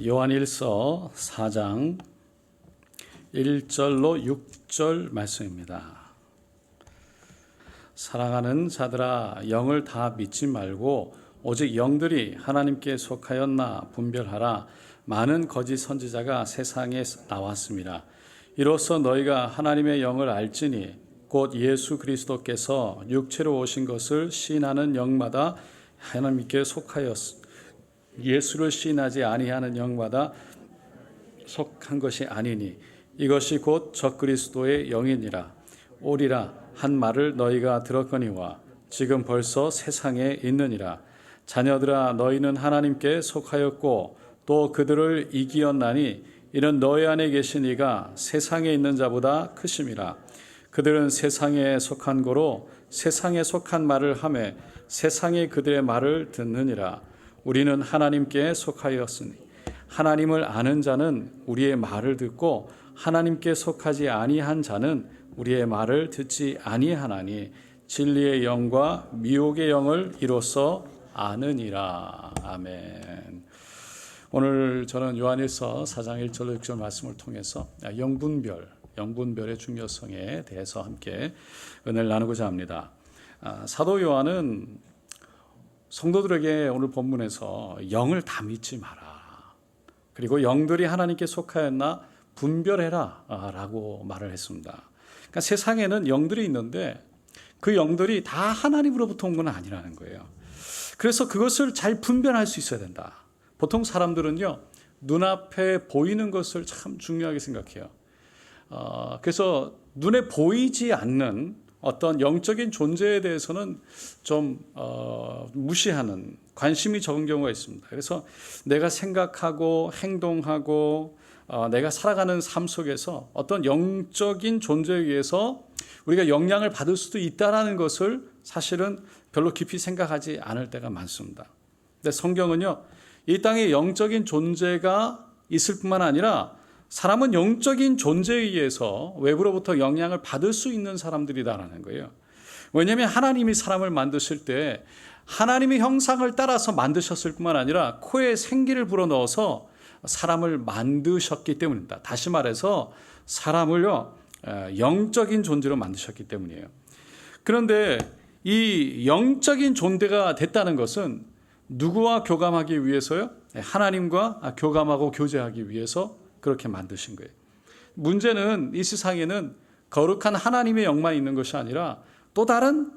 요한일서 4장 1절로 6절 말씀입니다. 사랑하는 자들아, 영을 다 믿지 말고 오직 영들이 하나님께 속하였나 분별하라. 많은 거짓 선지자가 세상에 나왔습니다. 이로써 너희가 하나님의 영을 알지니 곧 예수 그리스도께서 육체로 오신 것을 시인하는 영마다 하나님께 속하였으니 예수를 시인하지 아니하는 영마다 속한 것이 아니니 이것이 곧 적그리스도의 영이니라. 오리라 한 말을 너희가 들었거니와 지금 벌써 세상에 있느니라. 자녀들아, 너희는 하나님께 속하였고 또 그들을 이기었나니 이는 너희 안에 계신 이가 세상에 있는 자보다 크심이라. 그들은 세상에 속한 고로 세상에 속한 말을 하매 세상이 그들의 말을 듣느니라. 우리는 하나님께 속하였으니 하나님을 아는 자는 우리의 말을 듣고 하나님께 속하지 아니한 자는 우리의 말을 듣지 아니하나니 진리의 영과 미혹의 영을 이로써 아느니라. 아멘. 오늘 저는 요한일서 4장 1절로 6절 말씀을 통해서 영분별의 중요성에 대해서 함께 은혜를 나누고자 합니다. 사도 요한은 성도들에게 오늘 본문에서 영을 다 믿지 마라, 그리고 영들이 하나님께 속하였나 분별해라 라고 말을 했습니다. 그러니까 세상에는 영들이 있는데 그 영들이 다 하나님으로부터 온 건 아니라는 거예요. 그래서 그것을 잘 분별할 수 있어야 된다. 보통 사람들은요, 눈앞에 보이는 것을 참 중요하게 생각해요. 그래서 눈에 보이지 않는 어떤 영적인 존재에 대해서는 좀 무시하는, 관심이 적은 경우가 있습니다. 그래서 내가 생각하고 행동하고 내가 살아가는 삶 속에서 어떤 영적인 존재에 의해서 우리가 영향을 받을 수도 있다는 것을 사실은 별로 깊이 생각하지 않을 때가 많습니다. 근데 성경은요, 이 땅에 영적인 존재가 있을 뿐만 아니라 사람은 영적인 존재에 의해서 외부로부터 영향을 받을 수 있는 사람들이다라는 거예요. 왜냐하면 하나님이 사람을 만드실 때 하나님의 형상을 따라서 만드셨을 뿐만 아니라 코에 생기를 불어넣어서 사람을 만드셨기 때문입니다. 다시 말해서 사람을요, 영적인 존재로 만드셨기 때문이에요. 그런데 이 영적인 존재가 됐다는 것은 누구와 교감하기 위해서요? 하나님과 교감하고 교제하기 위해서 그렇게 만드신 거예요. 문제는 이 세상에는 거룩한 하나님의 영만 있는 것이 아니라 또 다른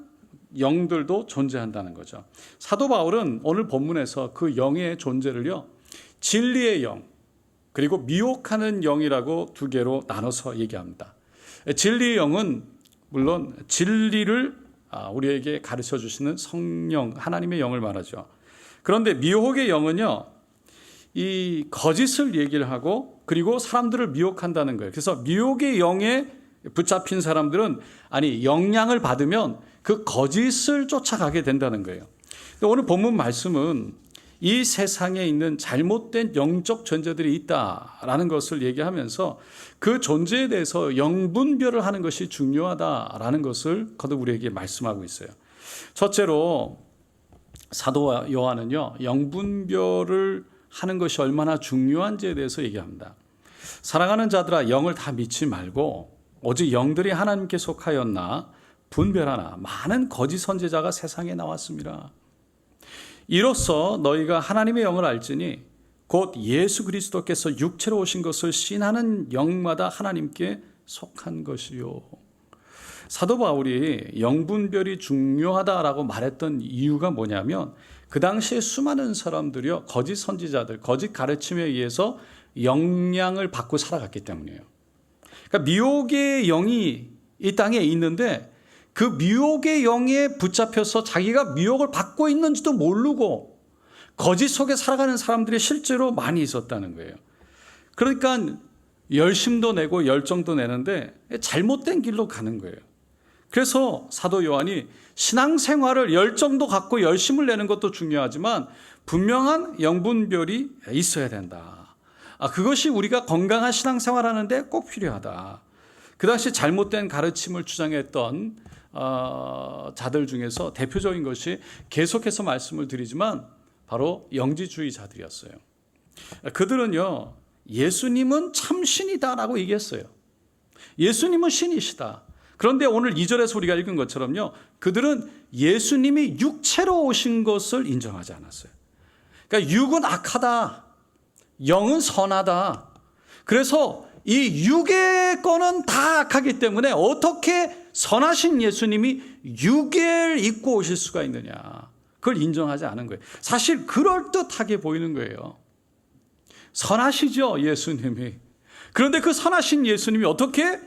영들도 존재한다는 거죠. 사도 바울은 오늘 본문에서 그 영의 존재를요, 진리의 영, 그리고 미혹하는 영이라고 두 개로 나눠서 얘기합니다. 진리의 영은 물론 진리를 우리에게 가르쳐 주시는 성령, 하나님의 영을 말하죠. 그런데 미혹의 영은요, 이 거짓을 얘기를 하고 그리고 사람들을 미혹한다는 거예요. 그래서 미혹의 영에 붙잡힌 사람들은 영향을 받으면 그 거짓을 쫓아가게 된다는 거예요. 오늘 본문 말씀은 이 세상에 있는 잘못된 영적 존재들이 있다라는 것을 얘기하면서 그 존재에 대해서 영분별을 하는 것이 중요하다라는 것을 거듭 우리에게 말씀하고 있어요. 첫째로 사도 요한은요, 영분별을 하는 것이 얼마나 중요한지에 대해서 얘기합니다. 사랑하는 자들아, 영을 다 믿지 말고 오직 영들이 하나님께 속하였나 분별하나. 많은 거짓 선지자가 세상에 나왔습니다. 이로써 너희가 하나님의 영을 알지니 곧 예수 그리스도께서 육체로 오신 것을 시인하는 영마다 하나님께 속한 것이요. 사도 바울이 영분별이 중요하다라고 말했던 이유가 뭐냐면, 그 당시에 수많은 사람들이요, 거짓 선지자들, 거짓 가르침에 의해서 영향을 받고 살아갔기 때문이에요. 그러니까 미혹의 영이 이 땅에 있는데 그 미혹의 영에 붙잡혀서 자기가 미혹을 받고 있는지도 모르고 거짓 속에 살아가는 사람들이 실제로 많이 있었다는 거예요. 그러니까 열심도 내고 열정도 내는데 잘못된 길로 가는 거예요. 그래서 사도 요한이 신앙생활을 열정도 갖고 열심을 내는 것도 중요하지만 분명한 영분별이 있어야 된다. 그것이 우리가 건강한 신앙생활 하는데 꼭 필요하다. 그 당시 잘못된 가르침을 주장했던 자들 중에서 대표적인 것이, 계속해서 말씀을 드리지만 바로 영지주의자들이었어요. 그들은요, 예수님은 참 신이다라고 얘기했어요. 예수님은 신이시다. 그런데 오늘 2절에서 우리가 읽은 것처럼요, 그들은 예수님이 육체로 오신 것을 인정하지 않았어요. 그러니까 육은 악하다, 영은 선하다. 그래서 이 육의 거는 다 악하기 때문에 어떻게 선하신 예수님이 육을 입고 오실 수가 있느냐, 그걸 인정하지 않은 거예요. 사실 그럴듯하게 보이는 거예요. 선하시죠, 예수님이. 그런데 그 선하신 예수님이 어떻게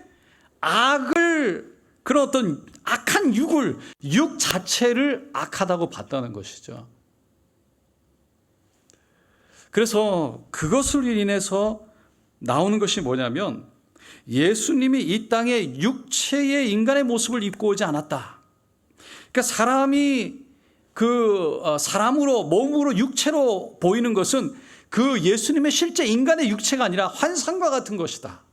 악을, 그런 어떤 악한 육 자체를 악하다고 봤다는 것이죠. 그래서 그것을 인해서 나오는 것이 뭐냐면, 예수님이 이 땅에 육체의 인간의 모습을 입고 오지 않았다. 그러니까 사람이 사람으로, 몸으로, 육체로 보이는 것은 그 예수님의 실제 인간의 육체가 아니라 환상과 같은 것이다.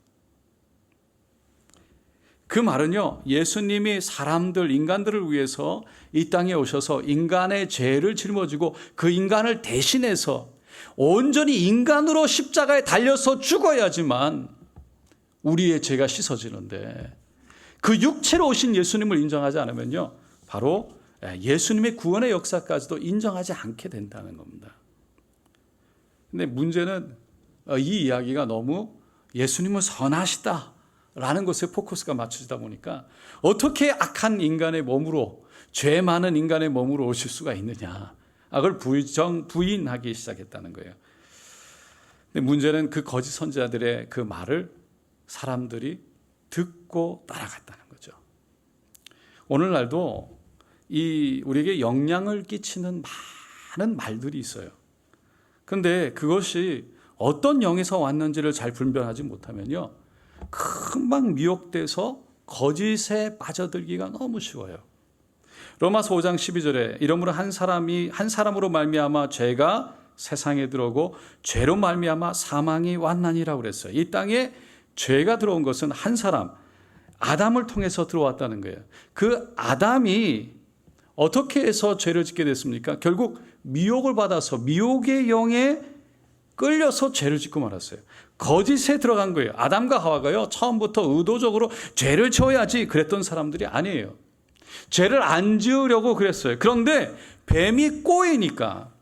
그 말은요, 예수님이 사람들, 인간들을 위해서 이 땅에 오셔서 인간의 죄를 짊어지고 그 인간을 대신해서 온전히 인간으로 십자가에 달려서 죽어야지만 우리의 죄가 씻어지는데, 그 육체로 오신 예수님을 인정하지 않으면요, 바로 예수님의 구원의 역사까지도 인정하지 않게 된다는 겁니다. 근데 문제는 이 이야기가 너무 예수님은 선하시다라는 것에 포커스가 맞춰지다 보니까 어떻게 악한 인간의 몸으로, 죄 많은 인간의 몸으로 오실 수가 있느냐, 그걸 부인하기 시작했다는 거예요. 근데 문제는 그 거짓 선지자들의 그 말을 사람들이 듣고 따라갔다는 거죠. 오늘날도 우리에게 영향을 끼치는 많은 말들이 있어요. 그런데 그것이 어떤 영에서 왔는지를 잘 분별하지 못하면요, 금방 미혹돼서 거짓에 빠져들기가 너무 쉬워요. 로마서 5장 12절에 이러므로 한 사람으로 말미암아 죄가 세상에 들어오고 죄로 말미암아 사망이 왔나니라고 그랬어요. 이 땅에 죄가 들어온 것은 한 사람, 아담을 통해서 들어왔다는 거예요. 그 아담이 어떻게 해서 죄를 짓게 됐습니까? 결국 미혹을 받아서 미혹의 영에 끌려서 죄를 짓고 말았어요. 거짓에 들어간 거예요. 아담과 하와가요, 처음부터 의도적으로 죄를 지어야지 그랬던 사람들이 아니에요. 죄를 안 지으려고 그랬어요. 그런데 뱀이 꼬이니까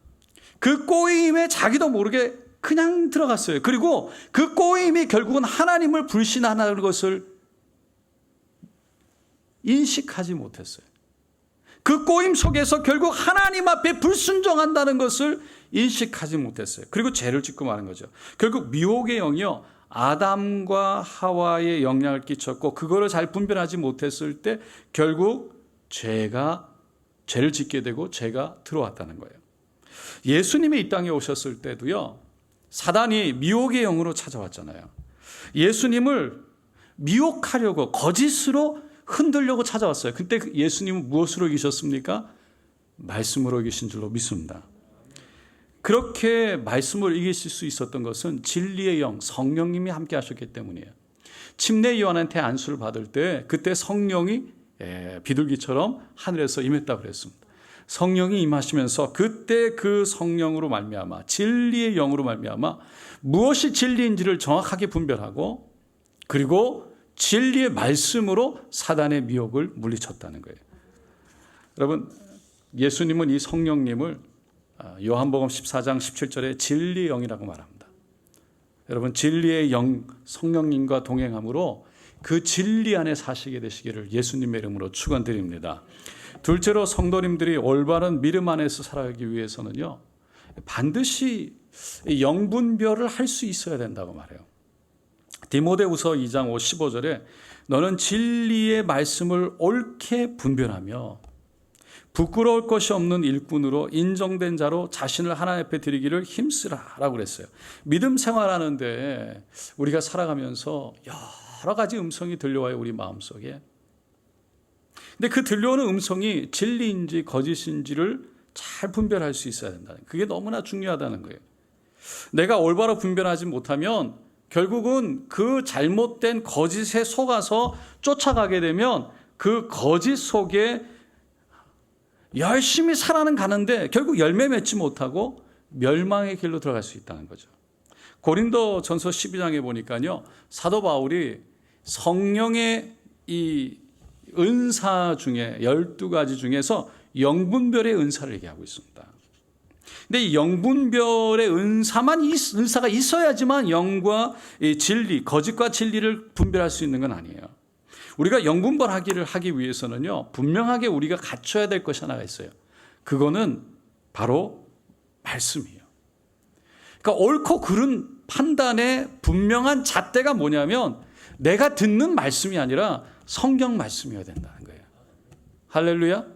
그 꼬임에 자기도 모르게 그냥 들어갔어요. 그리고 그 꼬임이 결국은 하나님을 불신하는 것을 인식하지 못했어요. 그 꼬임 속에서 결국 하나님 앞에 불순종한다는 것을 인식하지 못했어요. 그리고 죄를 짓고 마는 거죠. 결국 미혹의 영이요, 아담과 하와의 영향을 끼쳤고 그거를 잘 분별하지 못했을 때 결국 죄를 짓게 되고 죄가 들어왔다는 거예요. 예수님이 이 땅에 오셨을 때도요, 사단이 미혹의 영으로 찾아왔잖아요. 예수님을 미혹하려고, 거짓으로 흔들려고 찾아왔어요. 그때 예수님은 무엇으로 이기셨습니까? 말씀으로 이기신 줄로 믿습니다. 그렇게 말씀을 이기실 수 있었던 것은 진리의 영, 성령님이 함께 하셨기 때문이에요. 침례 요한한테 안수를 받을 때 그때 성령이 비둘기처럼 하늘에서 임했다고 그랬습니다. 성령이 임하시면서 그때 그 성령으로 말미암아, 진리의 영으로 말미암아 무엇이 진리인지를 정확하게 분별하고, 그리고 진리의 말씀으로 사단의 미혹을 물리쳤다는 거예요. 여러분, 예수님은 이 성령님을 요한복음 14장 17절에 진리의 영이라고 말합니다. 여러분, 진리의 영, 성령님과 동행함으로 그 진리 안에 사시게 되시기를 예수님의 이름으로 축원드립니다. 둘째로, 성도님들이 올바른 믿음 안에서 살아가기 위해서는요, 반드시 영분별을 할 수 있어야 된다고 말해요. 디모데후서 2장 15절에 너는 진리의 말씀을 옳게 분별하며 부끄러울 것이 없는 일꾼으로 인정된 자로 자신을 하나님 앞에 드리기를 힘쓰라 라고 그랬어요. 믿음 생활하는데 우리가 살아가면서 여러 가지 음성이 들려와요, 우리 마음속에. 근데 그 들려오는 음성이 진리인지 거짓인지를 잘 분별할 수 있어야 된다는, 그게 너무나 중요하다는 거예요. 내가 올바로 분별하지 못하면 결국은 그 잘못된 거짓에 속아서 쫓아가게 되면 그 거짓 속에 열심히 살아는 가는데 결국 열매 맺지 못하고 멸망의 길로 들어갈 수 있다는 거죠. 고린도전서 12장에 보니까요, 사도 바울이 성령의 이 은사 중에 12가지 중에서 영분별의 은사를 얘기하고 있습니다. 근데 이 영분별의 은사가 있어야지만 영과 진리, 거짓과 진리를 분별할 수 있는 건 아니에요. 우리가 영분별하기를 하기 위해서는요, 분명하게 우리가 갖춰야 될 것이 하나가 있어요. 그거는 바로 말씀이에요. 그러니까 옳고 그른 판단의 분명한 잣대가 뭐냐면 내가 듣는 말씀이 아니라 성경 말씀이어야 된다는 거예요. 할렐루야.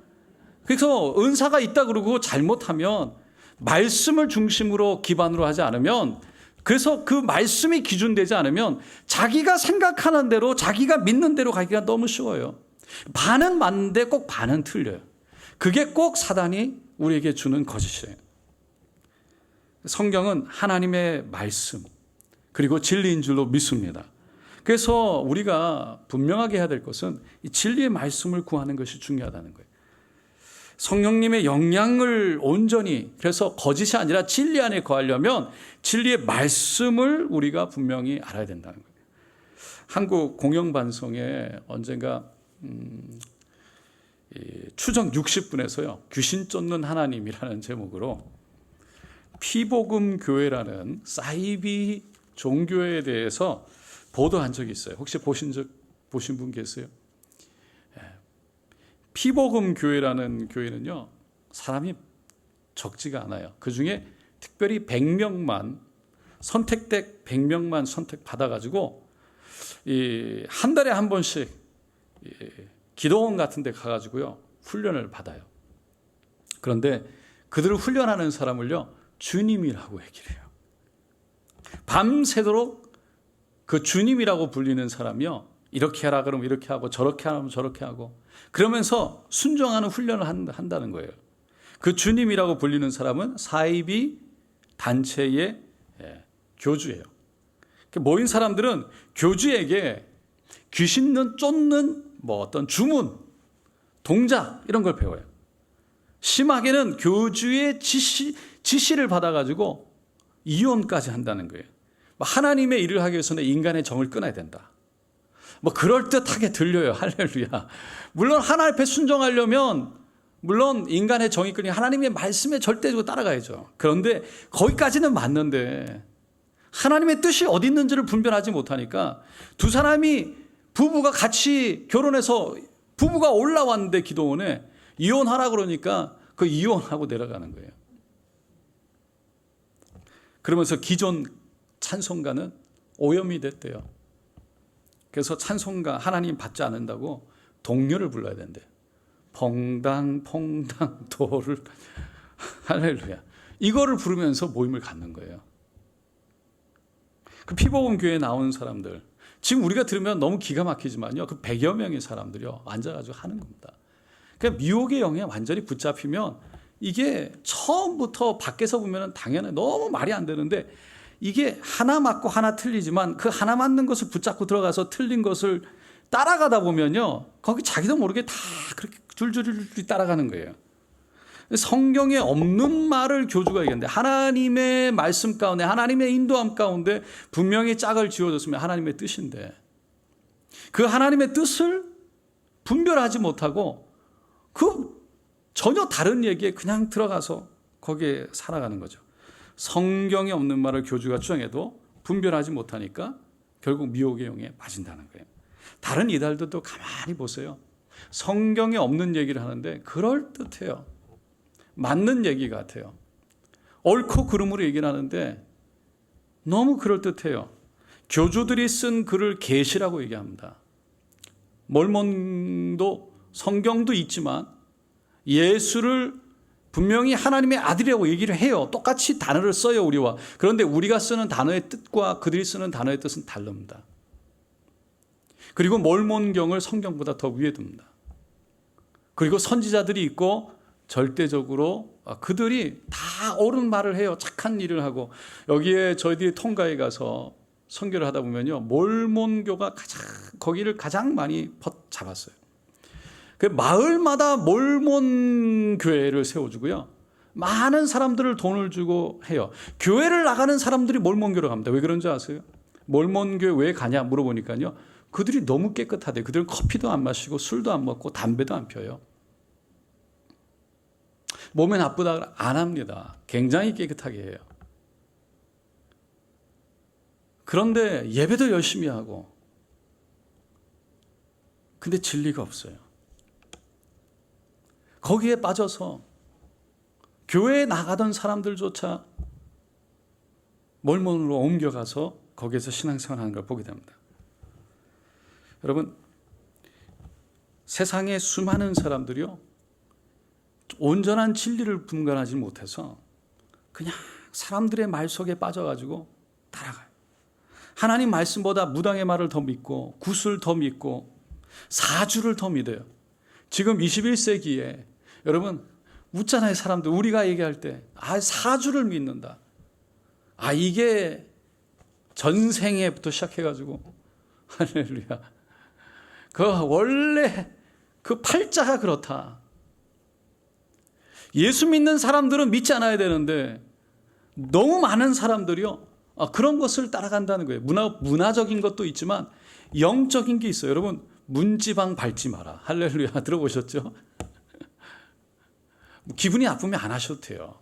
그래서 은사가 있다 그러고 잘못하면 말씀을 중심으로 기반으로 하지 않으면, 그래서 그 말씀이 기준되지 않으면 자기가 생각하는 대로, 자기가 믿는 대로 가기가 너무 쉬워요. 반은 맞는데 꼭 반은 틀려요. 그게 꼭 사단이 우리에게 주는 거짓이에요. 성경은 하나님의 말씀 그리고 진리인 줄로 믿습니다. 그래서 우리가 분명하게 해야 될 것은 이 진리의 말씀을 구하는 것이 중요하다는 거예요. 성령님의 영향을 온전히, 그래서 거짓이 아니라 진리 안에 거하려면 진리의 말씀을 우리가 분명히 알아야 된다는 거예요. 한국 공영방송에 언젠가 추정 60분에서요, 귀신 쫓는 하나님이라는 제목으로 피복음 교회라는 사이비 종교에 대해서 보도한 적이 있어요. 혹시 보신 분 계세요? 피복음 교회라는 교회는요, 사람이 적지가 않아요. 그 중에 특별히 100명만 선택된 100명만 선택받아가지고 한 달에 한 번씩 기도원 같은 데 가가지고요, 훈련을 받아요. 그런데 그들을 훈련하는 사람을요, 주님이라고 얘기를 해요. 밤새도록 그 주님이라고 불리는 사람이요, 이렇게 하라 그러면 이렇게 하고 저렇게 하면 저렇게 하고 그러면서 순종하는 훈련을 한다는 거예요. 그 주님이라고 불리는 사람은 사이비 단체의 교주예요. 모인 사람들은 교주에게 귀신은 쫓는 어떤 주문, 동작 이런 걸 배워요. 심하게는 교주의 지시를 받아가지고 이혼까지 한다는 거예요. 하나님의 일을 하기 위해서는 인간의 정을 끊어야 된다. 그럴듯하게 들려요. 할렐루야. 물론 하나님 앞에 순종하려면 물론 인간의 정이 끊이 하나님의 말씀에 절대적으로 따라가야죠. 그런데 거기까지는 맞는데 하나님의 뜻이 어디 있는지를 분별하지 못하니까 두 사람이 부부가 같이 결혼해서 부부가 올라왔는데 기도원에 이혼하라 그러니까 그 이혼하고 내려가는 거예요. 그러면서 기존 찬송가는 오염이 됐대요. 그래서 찬송가 하나님 받지 않는다고 동료를 불러야 된대요. 퐁당 퐁당 도를 할렐루야. 이거를 부르면서 모임을 갖는 거예요. 그 피복음 교회에 나오는 사람들, 지금 우리가 들으면 너무 기가 막히지만요, 그 100여 명의 사람들이요 앉아가지고 하는 겁니다. 그러니까 미혹의 영에 완전히 붙잡히면 이게 처음부터 밖에서 보면 당연히 너무 말이 안 되는데, 이게 하나 맞고 하나 틀리지만 그 하나 맞는 것을 붙잡고 들어가서 틀린 것을 따라가다 보면요, 거기 자기도 모르게 다 그렇게 줄줄이 따라가는 거예요. 성경에 없는 말을 교주가 얘기하는데, 하나님의 말씀 가운데, 하나님의 인도함 가운데 분명히 짝을 지어줬으면 하나님의 뜻인데, 그 하나님의 뜻을 분별하지 못하고 그 전혀 다른 얘기에 그냥 들어가서 거기에 살아가는 거죠. 성경에 없는 말을 교주가 주장해도 분별하지 못하니까 결국 미혹의 영에 빠진다는 거예요. 다른 이달들도 가만히 보세요. 성경에 없는 얘기를 하는데 그럴듯해요. 맞는 얘기 같아요. 옳고 그름으로 얘기를 하는데 너무 그럴듯해요. 교주들이 쓴 글을 계시라고 얘기합니다. 몰몬도 성경도 있지만 예수를 분명히 하나님의 아들이라고 얘기를 해요. 똑같이 단어를 써요, 우리와. 그런데 우리가 쓰는 단어의 뜻과 그들이 쓰는 단어의 뜻은 다릅니다. 그리고 몰몬경을 성경보다 더 위에 둡니다. 그리고 선지자들이 있고 절대적으로 그들이 다 옳은 말을 해요. 착한 일을 하고. 여기에 저희들이 통가에 가서 선교를 하다 보면요, 몰몬교가 거기를 가장 많이 잡았어요. 그 마을마다 몰몬 교회를 세워주고요, 많은 사람들을 돈을 주고 해요. 교회를 나가는 사람들이 몰몬교로 갑니다. 왜 그런지 아세요? 몰몬교회 왜 가냐 물어보니까요, 그들이 너무 깨끗하대요. 그들은 커피도 안 마시고 술도 안 먹고 담배도 안 펴요. 몸에 나쁘다 안 합니다. 굉장히 깨끗하게 해요. 그런데 예배도 열심히 하고, 근데 진리가 없어요. 거기에 빠져서 교회에 나가던 사람들조차 몰몬으로 옮겨가서 거기에서 신앙생활하는 걸 보게 됩니다. 여러분, 세상에 수많은 사람들이요, 온전한 진리를 분간하지 못해서 그냥 사람들의 말 속에 빠져가지고 따라가요. 하나님 말씀보다 무당의 말을 더 믿고, 굿을 더 믿고, 사주를 더 믿어요. 지금 21세기에 여러분 웃잖아요. 사람들 우리가 얘기할 때 사주를 믿는다. 이게 전생에부터 시작해가지고 할렐루야, 원래 그 팔자가 그렇다. 예수 믿는 사람들은 믿지 않아야 되는데 너무 많은 사람들이요, 그런 것을 따라간다는 거예요. 문화적인 것도 있지만 영적인 게 있어요. 여러분, 문지방 밟지 마라. 할렐루야, 들어보셨죠? 기분이 나쁘면 안 하셔도 돼요.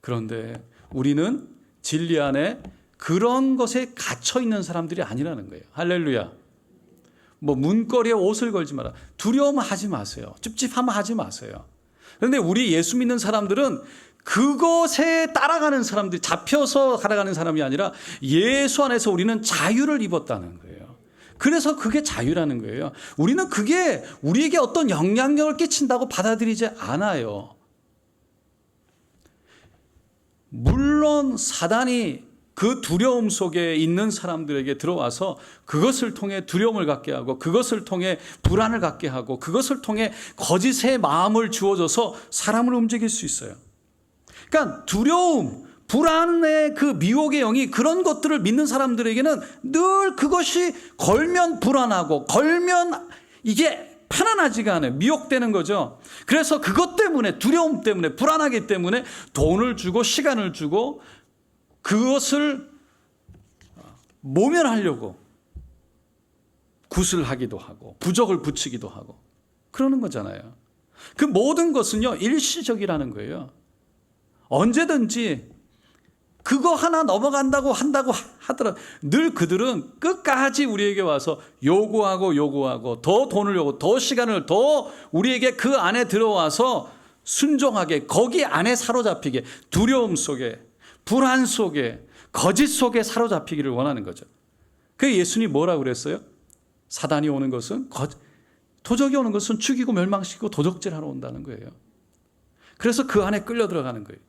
그런데 우리는 진리 안에 그런 것에 갇혀 있는 사람들이 아니라는 거예요. 할렐루야. 문거리에 옷을 걸지 마라. 두려움 하지 마세요. 찝찝하면 하지 마세요. 그런데 우리 예수 믿는 사람들은 그것에 따라가는 사람들이, 잡혀서 살아가는 사람이 아니라 예수 안에서 우리는 자유를 입었다는 거예요. 그래서 그게 자유라는 거예요. 우리는 그게 우리에게 어떤 영향력을 끼친다고 받아들이지 않아요. 물론 사단이 그 두려움 속에 있는 사람들에게 들어와서 그것을 통해 두려움을 갖게 하고, 그것을 통해 불안을 갖게 하고, 그것을 통해 거짓의 마음을 주어줘서 사람을 움직일 수 있어요. 그러니까 두려움, 불안의 그 미혹의 영이 그런 것들을 믿는 사람들에게는 늘 그것이 걸면 불안하고, 걸면 이게 편안하지가 않아요. 미혹되는 거죠. 그래서 그것 때문에, 두려움 때문에, 불안하기 때문에 돈을 주고 시간을 주고 그것을 모면하려고 굿을 하기도 하고 부적을 붙이기도 하고 그러는 거잖아요. 그 모든 것은요, 일시적이라는 거예요. 언제든지 그거 하나 넘어간다고 한다고 하더라도 늘 그들은 끝까지 우리에게 와서 요구하고 더 돈을 요구, 더 시간을, 더 우리에게 그 안에 들어와서 순종하게, 거기 안에 사로잡히게, 두려움 속에, 불안 속에, 거짓 속에 사로잡히기를 원하는 거죠. 그 예수님이 뭐라고 그랬어요? 사단이 오는 것은, 도적이 오는 것은 죽이고 멸망시키고 도적질하러 온다는 거예요. 그래서 그 안에 끌려 들어가는 거예요.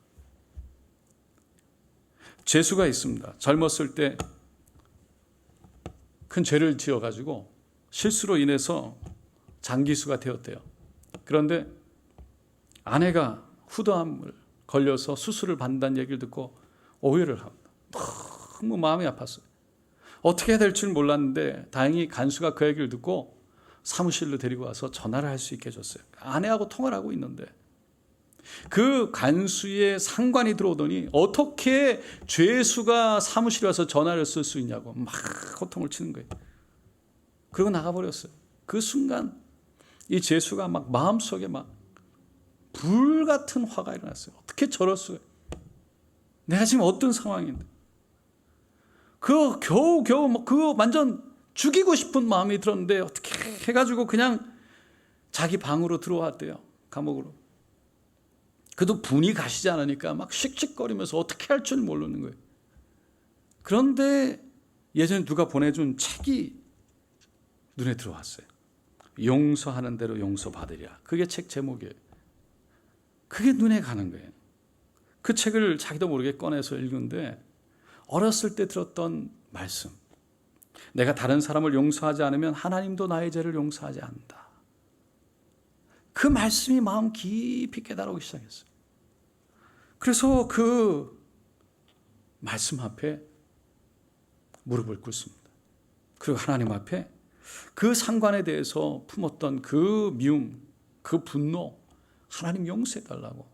죄수가 있습니다. 젊었을 때 큰 죄를 지어가지고 실수로 인해서 장기수가 되었대요. 그런데 아내가 후두암을 걸려서 수술을 받는다는 얘기를 듣고 오해를 합니다. 너무 마음이 아팠어요. 어떻게 해야 될 줄 몰랐는데 다행히 간수가 그 얘기를 듣고 사무실로 데리고 와서 전화를 할 수 있게 해줬어요. 아내하고 통화를 하고 있는데 그 간수의 상관이 들어오더니 어떻게 죄수가 사무실에 와서 전화를 쓸 수 있냐고 막 호통을 치는 거예요. 그리고 나가버렸어요. 그 순간 이 죄수가 막 마음속에 막 불같은 화가 일어났어요. 어떻게 저럴 수가, 내가 지금 어떤 상황인데, 겨우 완전 죽이고 싶은 마음이 들었는데 어떻게 해가지고 그냥 자기 방으로 들어왔대요. 감옥으로. 그도 분이 가시지 않으니까 막 씩씩거리면서 어떻게 할 줄 모르는 거예요. 그런데 예전에 누가 보내준 책이 눈에 들어왔어요. 용서하는 대로 용서받으리라. 그게 책 제목이에요. 그게 눈에 가는 거예요. 그 책을 자기도 모르게 꺼내서 읽는데 어렸을 때 들었던 말씀, 내가 다른 사람을 용서하지 않으면 하나님도 나의 죄를 용서하지 않는다. 그 말씀이 마음 깊이 깨달아오기 시작했어요. 그래서 그 말씀 앞에 무릎을 꿇습니다. 그리고 하나님 앞에 그 상관에 대해서 품었던 그 미움, 그 분노, 하나님 용서해달라고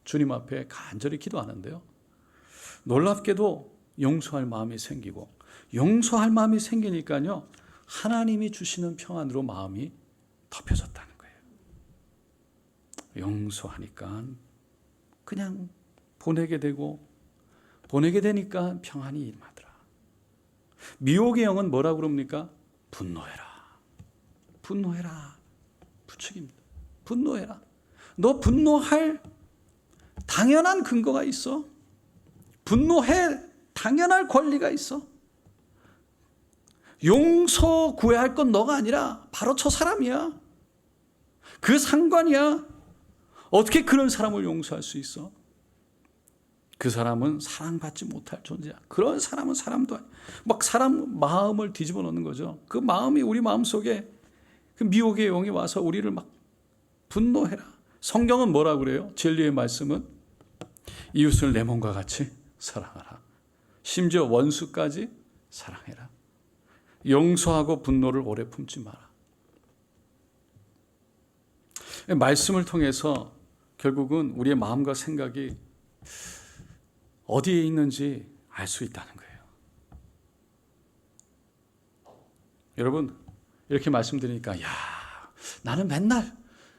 주님 앞에 간절히 기도하는데요. 놀랍게도 용서할 마음이 생기고, 용서할 마음이 생기니까요, 하나님이 주시는 평안으로 마음이 덮여졌다는 거예요. 용서하니까 그냥 보내게 되고, 보내게 되니까 평안이 임하더라. 미혹의 영은 뭐라고 그럽니까? 분노해라. 분노해라. 부축입니다. 분노해라. 너 분노할 당연한 근거가 있어. 분노해 당연할 권리가 있어. 용서 구해야 할 건 너가 아니라 바로 저 사람이야. 그 상관이야. 어떻게 그런 사람을 용서할 수 있어? 그 사람은 사랑받지 못할 존재야. 그런 사람은 사람도 아니야. 막 사람 마음을 뒤집어 놓는 거죠. 그 마음이 우리 마음속에 그 미혹의 영이 와서 우리를 막 분노해라. 성경은 뭐라고 그래요? 진리의 말씀은 이웃을 내 몸과 같이 사랑하라. 심지어 원수까지 사랑해라. 용서하고 분노를 오래 품지 마라. 말씀을 통해서 결국은 우리의 마음과 생각이 어디에 있는지 알 수 있다는 거예요. 여러분, 이렇게 말씀드리니까, 야, 나는 맨날,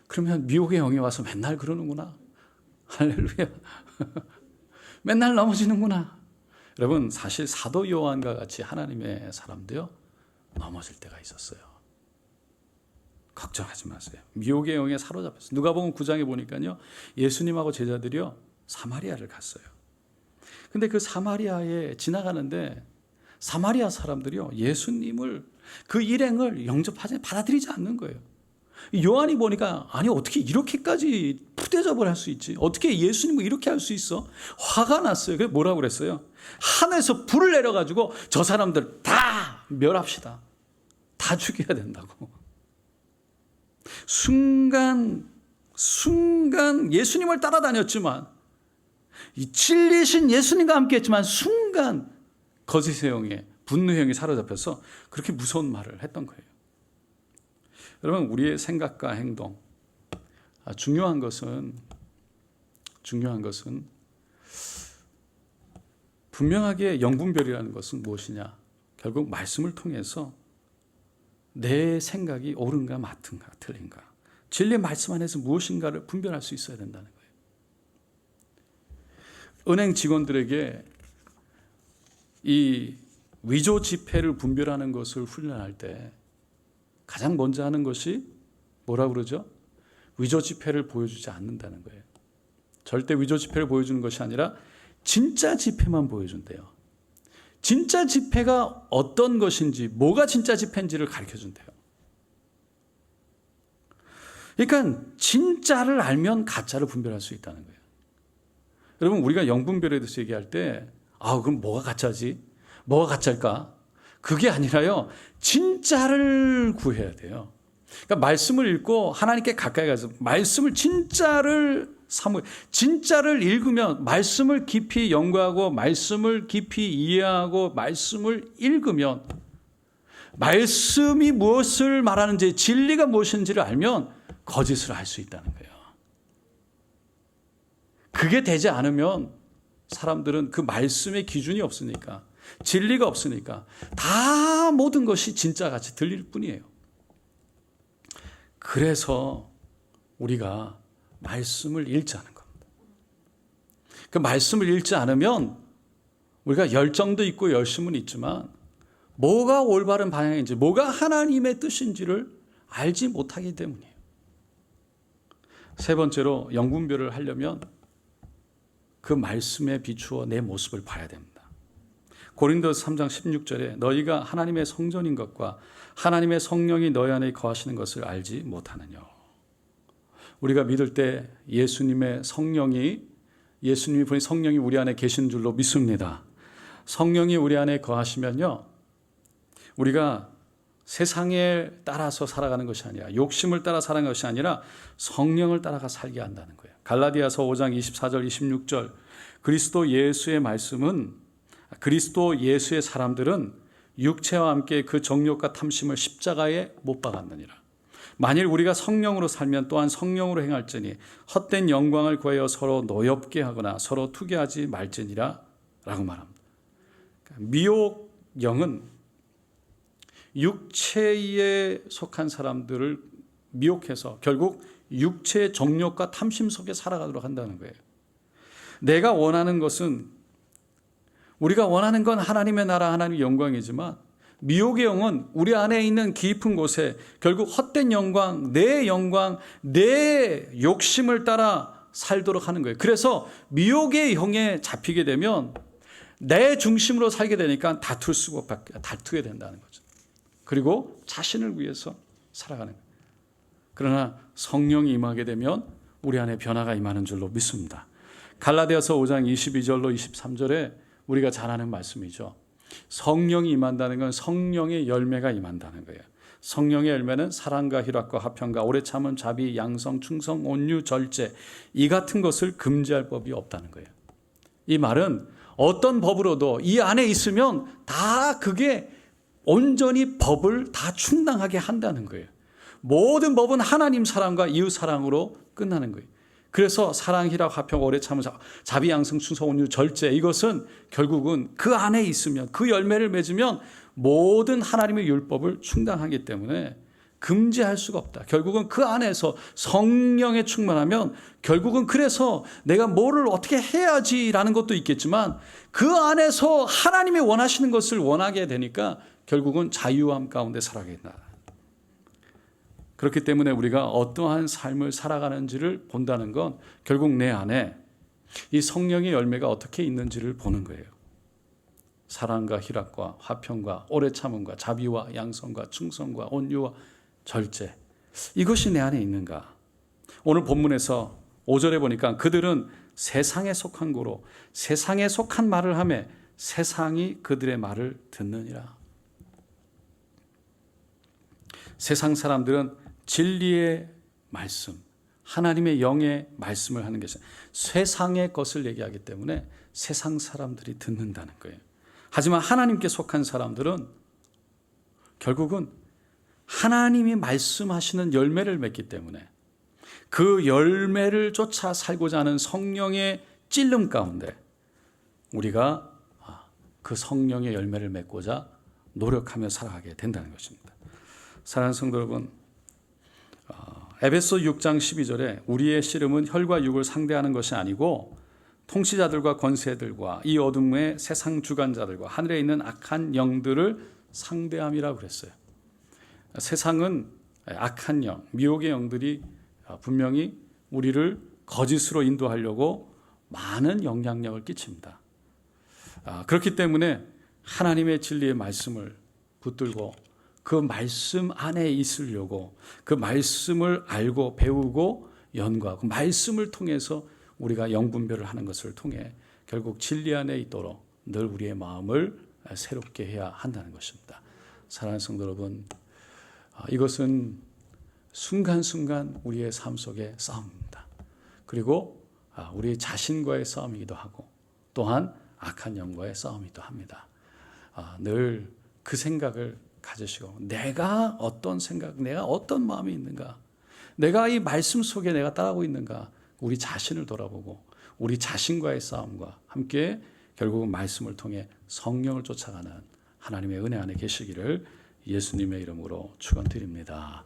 그러면 미혹의 영이 와서 맨날 그러는구나. 할렐루야. 맨날 넘어지는구나. 여러분, 사실 사도 요한과 같이 하나님의 사람도요, 넘어질 때가 있었어요. 걱정하지 마세요. 미혹의 영에 사로잡혔어요. 누가복음 9장에 보니까요, 예수님하고 제자들이요, 사마리아를 갔어요. 근데 그 사마리아에 지나가는데 사마리아 사람들이요, 예수님을, 그 일행을 영접하지, 받아들이지 않는 거예요. 요한이 보니까, 아니 어떻게 이렇게까지 푸대접을 할 수 있지? 어떻게 예수님을 이렇게 할 수 있어? 화가 났어요. 그래서 뭐라고 그랬어요? 하늘에서 불을 내려가지고 저 사람들 다 멸합시다. 다 죽여야 된다고. 순간 예수님을 따라다녔지만, 이 진리신 예수님과 함께 했지만 순간 거짓의 영에, 분노의 영이 사로잡혀서 그렇게 무서운 말을 했던 거예요. 여러분, 우리의 생각과 행동, 중요한 것은 분명하게 영분별이라는 것은 무엇이냐? 결국 말씀을 통해서 내 생각이 옳은가 맞은가 틀린가, 진리의 말씀 안에서 무엇인가를 분별할 수 있어야 된다는 거예요. 은행 직원들에게 이 위조 지폐를 분별하는 것을 훈련할 때 가장 먼저 하는 것이 뭐라고 그러죠? 위조 지폐를 보여주지 않는다는 거예요. 절대 위조 지폐를 보여주는 것이 아니라 진짜 지폐만 보여준대요. 진짜 지폐가 어떤 것인지, 뭐가 진짜 지폐인지를 가르쳐준대요. 그러니까 진짜를 알면 가짜를 분별할 수 있다는 거예요. 여러분, 우리가 영분별에 대해서 얘기할 때, 그럼 뭐가 가짜지? 뭐가 가짜일까? 그게 아니라요, 진짜를 구해야 돼요. 그러니까 말씀을 읽고 하나님께 가까이 가서 말씀을, 진짜를 읽으면, 말씀을 깊이 연구하고 말씀을 깊이 이해하고 말씀을 읽으면, 말씀이 무엇을 말하는지, 진리가 무엇인지를 알면 거짓을 알 수 있다는 거예요. 그게 되지 않으면 사람들은 그 말씀의 기준이 없으니까, 진리가 없으니까 다 모든 것이 진짜같이 들릴 뿐이에요. 그래서 우리가 말씀을 읽자는 겁니다. 그 말씀을 읽지 않으면 우리가 열정도 있고 열심은 있지만 뭐가 올바른 방향인지, 뭐가 하나님의 뜻인지를 알지 못하기 때문이에요. 세 번째로, 영분별을 하려면 그 말씀에 비추어 내 모습을 봐야 됩니다. 고린도서 3장 16절에 너희가 하나님의 성전인 것과 하나님의 성령이 너희 안에 거하시는 것을 알지 못하느냐. 우리가 믿을 때 예수님이 보낸 성령이 우리 안에 계신 줄로 믿습니다. 성령이 우리 안에 거하시면요, 우리가 세상에 따라서 살아가는 것이 아니라, 욕심을 따라 살아가는 것이 아니라 성령을 따라가 살게 한다는 거예요. 갈라디아서 5장 24절 26절, 그리스도 예수의 사람들은 육체와 함께 그 정욕과 탐심을 십자가에 못 박았느니라. 만일 우리가 성령으로 살면 또한 성령으로 행할지니 헛된 영광을 구하여 서로 노엽게 하거나 서로 투기하지 말지니라 라고 말합니다. 미혹 영은 육체에 속한 사람들을 미혹해서 결국 육체의 정욕과 탐심 속에 살아가도록 한다는 거예요. 내가 원하는 것은, 우리가 원하는 건 하나님의 나라, 하나님의 영광이지만 미혹의 영은 우리 안에 있는 깊은 곳에 결국 헛된 영광, 내 욕심을 따라 살도록 하는 거예요. 그래서 미혹의 영에 잡히게 되면 내 중심으로 살게 되니까 다투게 된다는 거죠. 그리고 자신을 위해서 살아가는 거예요. 그러나 성령이 임하게 되면 우리 안에 변화가 임하는 줄로 믿습니다. 갈라디아서 5장 22절로 23절에 우리가 잘 아는 말씀이죠. 성령이 임한다는 건 성령의 열매가 임한다는 거예요. 성령의 열매는 사랑과 희락과 화평과 오래 참음, 자비, 양성, 충성, 온유, 절제, 이 같은 것을 금지할 법이 없다는 거예요. 이 말은 어떤 법으로도 이 안에 있으면 다 그게 온전히 법을 다 충당하게 한다는 거예요. 모든 법은 하나님 사랑과 이웃 사랑으로 끝나는 거예요. 그래서 사랑, 희락, 화평, 오래 참음, 자비, 양성, 충성, 온유, 절제, 이것은 결국은 그 안에 있으면, 그 열매를 맺으면 모든 하나님의 율법을 충당하기 때문에 금지할 수가 없다. 결국은 그 안에서 성령에 충만하면 결국은 그래서 내가 뭐를 어떻게 해야지라는 것도 있겠지만 그 안에서 하나님이 원하시는 것을 원하게 되니까 결국은 자유함 가운데 살아가게 된다. 그렇기 때문에 우리가 어떠한 삶을 살아가는지를 본다는 건 결국 내 안에 이 성령의 열매가 어떻게 있는지를 보는 거예요. 사랑과 희락과 화평과 오래 참음과 자비와 양성과 충성과 온유와 절제, 이것이 내 안에 있는가? 오늘 본문에서 5절에 보니까 그들은 세상에 속한 고로 세상에 속한 말을 하며 세상이 그들의 말을 듣느니라. 세상 사람들은 진리의 말씀, 하나님의 영의 말씀을 하는 것이 세상의 것을 얘기하기 때문에 세상 사람들이 듣는다는 거예요. 하지만 하나님께 속한 사람들은 결국은 하나님이 말씀하시는 열매를 맺기 때문에 그 열매를 쫓아 살고자 하는 성령의 찔름 가운데 우리가 그 성령의 열매를 맺고자 노력하며 살아가게 된다는 것입니다. 사랑하는 성도 여러분, 에베소 6장 12절에 우리의 씨름은 혈과 육을 상대하는 것이 아니고 통치자들과 권세들과 이 어둠의 세상 주관자들과 하늘에 있는 악한 영들을 상대함이라고 그랬어요. 세상은 악한 영, 미혹의 영들이 분명히 우리를 거짓으로 인도하려고 많은 영향력을 끼칩니다. 그렇기 때문에 하나님의 진리의 말씀을 붙들고 그 말씀 안에 있으려고 그 말씀을 알고 배우고 연구하고 말씀을 통해서 우리가 영분별을 하는 것을 통해 결국 진리 안에 있도록 늘 우리의 마음을 새롭게 해야 한다는 것입니다. 사랑하는 성도 여러분, 이것은 순간순간 우리의 삶 속의 싸움입니다. 그리고 우리 자신과의 싸움이기도 하고 또한 악한 영과의 싸움이기도 합니다. 늘 그 생각을 가지시고 내가 어떤 생각, 내가 어떤 마음이 있는가, 내가 이 말씀 속에 내가 따라가고 있는가, 우리 자신을 돌아보고 우리 자신과의 싸움과 함께 결국은 말씀을 통해 성령을 쫓아가는 하나님의 은혜 안에 계시기를 예수님의 이름으로 축원드립니다.